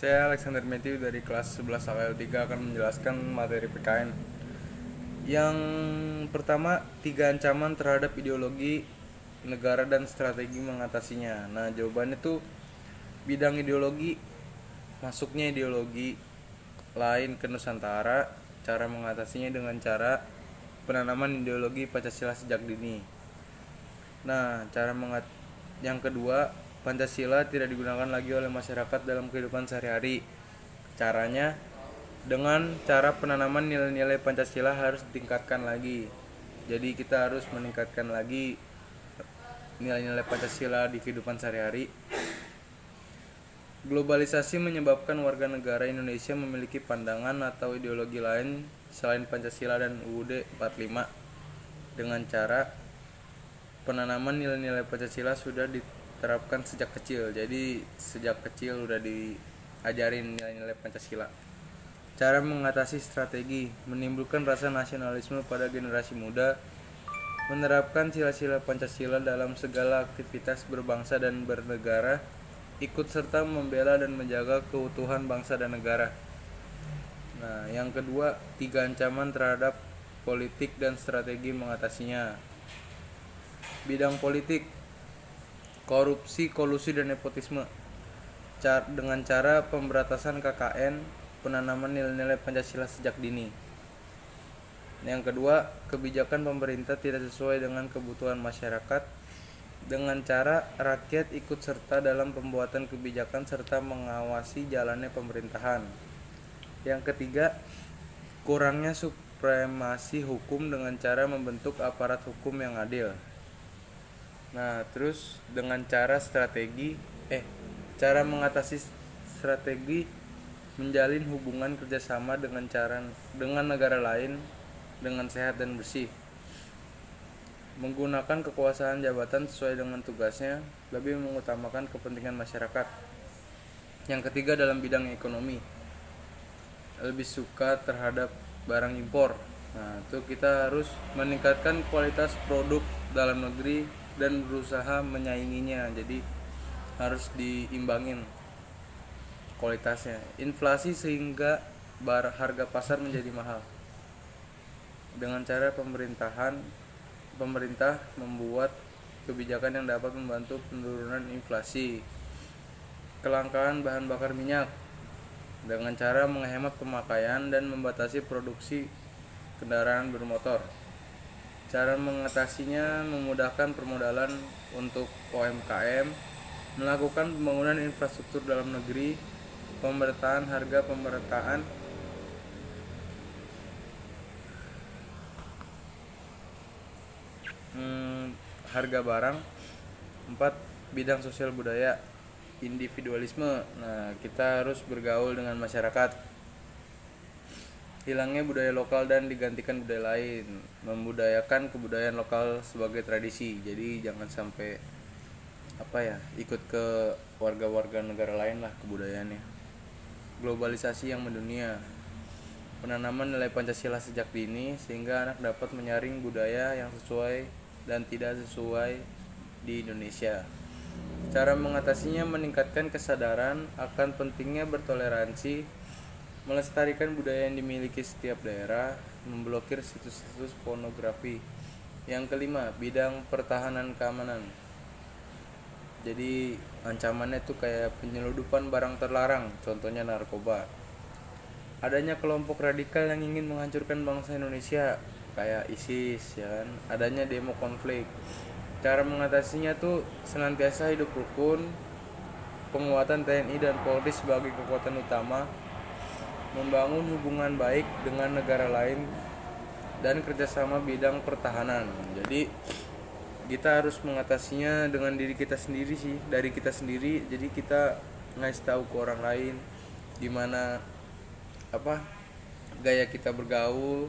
Saya Alexander Matthew dari kelas 11 AKL 3 akan menjelaskan materi PKN. Yang pertama, 3 ancaman terhadap ideologi negara dan strategi mengatasinya. Nah, jawabannya tuh bidang ideologi, masuknya ideologi lain ke Nusantara, cara mengatasinya dengan cara penanaman ideologi Pancasila sejak dini. Nah, yang kedua, Pancasila tidak digunakan lagi oleh masyarakat dalam kehidupan sehari-hari. Caranya dengan cara penanaman nilai-nilai Pancasila harus ditingkatkan lagi. Jadi kita harus meningkatkan lagi nilai-nilai Pancasila di kehidupan sehari-hari. Globalisasi menyebabkan warga negara Indonesia memiliki pandangan atau ideologi lain selain Pancasila dan UUD 45. Dengan cara penanaman nilai-nilai Pancasila sudah diterapkan sejak kecil. Jadi sejak kecil udah diajarin nilai-nilai Pancasila. Cara mengatasi strategi menimbulkan rasa nasionalisme pada generasi muda, menerapkan sila-sila Pancasila dalam segala aktivitas berbangsa dan bernegara, ikut serta membela dan menjaga keutuhan bangsa dan negara. Nah, yang kedua, 3 ancaman terhadap politik dan strategi mengatasinya. Bidang politik, korupsi, kolusi, dan nepotisme. Dengan cara pemberantasan KKN, penanaman nilai-nilai Pancasila sejak dini. Yang kedua, kebijakan pemerintah tidak sesuai dengan kebutuhan masyarakat, dengan cara rakyat ikut serta dalam pembuatan kebijakan serta mengawasi jalannya pemerintahan. Yang ketiga, kurangnya supremasi hukum dengan cara membentuk aparat hukum yang adil. Nah, terus dengan cara mengatasi strategi menjalin hubungan kerjasama dengan negara lain dengan sehat dan bersih. Menggunakan kekuasaan jabatan sesuai dengan tugasnya, lebih mengutamakan kepentingan masyarakat. Yang ketiga, dalam bidang ekonomi, lebih suka terhadap barang impor. Nah, itu kita harus meningkatkan kualitas produk dalam negeri dan berusaha menyainginya. Jadi harus diimbangin kualitasnya. Inflasi sehingga harga pasar menjadi mahal. Dengan cara pemerintah membuat kebijakan yang dapat membantu penurunan inflasi. Kelangkaan bahan bakar minyak dengan cara menghemat pemakaian dan membatasi produksi kendaraan bermotor. Cara mengatasinya memudahkan permodalan untuk UMKM, melakukan pembangunan infrastruktur dalam negeri, pemerataan harga barang. 4. Bidang sosial budaya, individualisme. Nah, kita harus bergaul dengan masyarakat. Hilangnya budaya lokal dan digantikan budaya lain, membudayakan kebudayaan lokal sebagai tradisi. Jadi jangan sampai ikut ke warga-warga negara lain lah kebudayaannya. Globalisasi yang mendunia, penanaman nilai Pancasila sejak dini sehingga anak dapat menyaring budaya yang sesuai dan tidak sesuai di Indonesia. Cara mengatasinya meningkatkan kesadaran akan pentingnya bertoleransi, melestarikan budaya yang dimiliki setiap daerah, memblokir situs-situs pornografi. Yang kelima, bidang pertahanan keamanan. Jadi ancamannya tuh kayak penyeludupan barang terlarang, contohnya narkoba. Adanya kelompok radikal yang ingin menghancurkan bangsa Indonesia, kayak ISIS, ya kan? Adanya demo konflik. Cara mengatasinya tuh senantiasa hidup rukun, penguatan TNI dan Polri sebagai kekuatan utama, membangun hubungan baik dengan negara lain, dan kerjasama bidang pertahanan. Jadi kita harus mengatasinya dengan dari kita sendiri. Jadi kita ngasih tahu ke orang lain gimana gaya kita bergaul,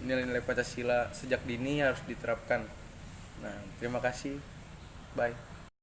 nilai-nilai Pancasila sejak dini harus diterapkan. Nah, terima kasih. Bye.